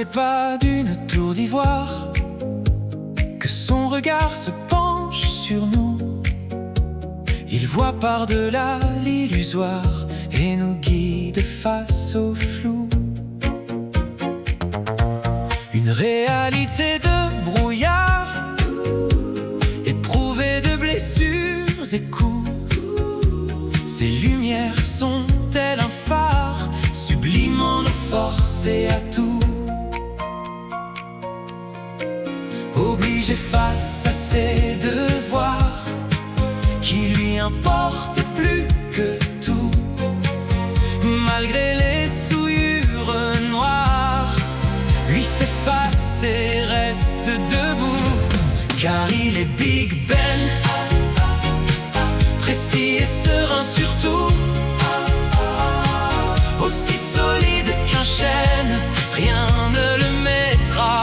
n'est pas d'une tour d'ivoire que son regard se penche sur nous. Il voit par-delà l'illusoire et nous guide face au flou. Une réalité de brouillard, éprouvée de blessures et coups. Ces lumières sont telles un phare, sublimant nos forces et atouts. Obligé face à ses devoirs, qui lui importent plus que tout. Malgré les souillures noires, lui fait face et reste debout. Car il est Big Ben, précis et serein surtout. Aussi solide qu'un chêne, rien ne le mettra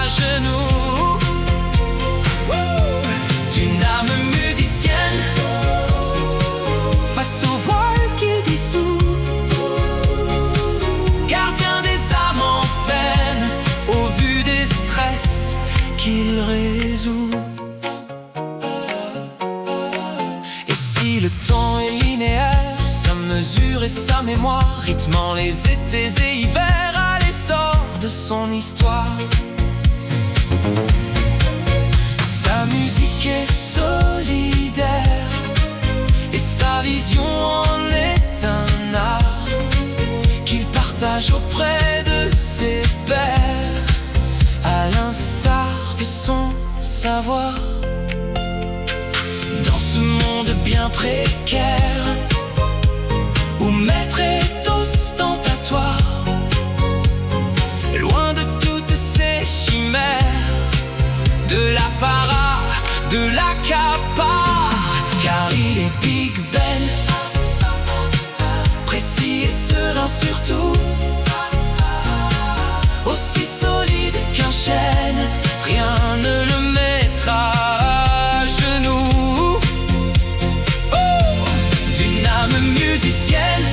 à genoux. D'une âme musicienne, face au voile qu'il dissout. Gardien des âmes en peine, au vu des stress qu'il résout. Et si le temps est linéaire, sa mesure et sa mémoire, rythmant les étés et hivers à l'essor de son histoire. Sa musique est solidaire et sa vision en est un art qu'il partage auprès de ses pairs, à l'instar de son savoir. Dans ce monde bien précaire, où maître est ostentatoire, loin de toutes ces chimères, de l'apparat, de l'accapare. Car il est Big Ben, précis et serein surtout. Aussi solide qu'un chêne, rien ne le mettra à genoux. D'une âme musicienne,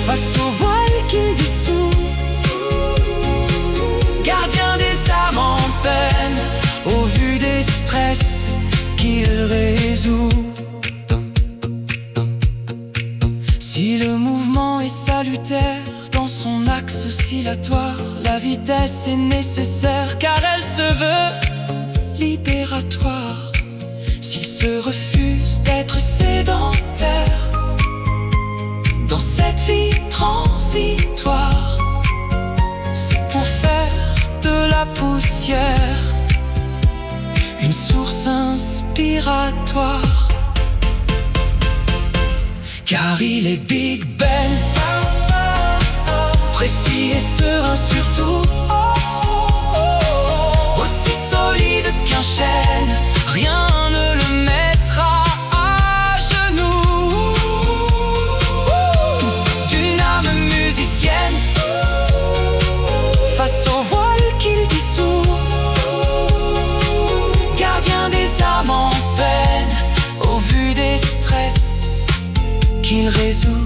face au voile qu'il dissout. Gardien des âmes en peine, au vu des stress qu'il résout. Si le mouvement est salutaire dans son axe oscillatoire, la vitesse est nécessaire car elle se veut libératoire. S'il se refuse d'être sédentaire dans cette vie transitoire, c'est pour faire de la poussière une source inspiratoire. Car il est Big Ben, précis et serein surtout. Aussi solide qu'un chêne, rien ne le mettra à genoux. D'une âme musicienne, face au voile qu'il dissout. Gardien des âmes en peine, au vu des stress qu'il résout.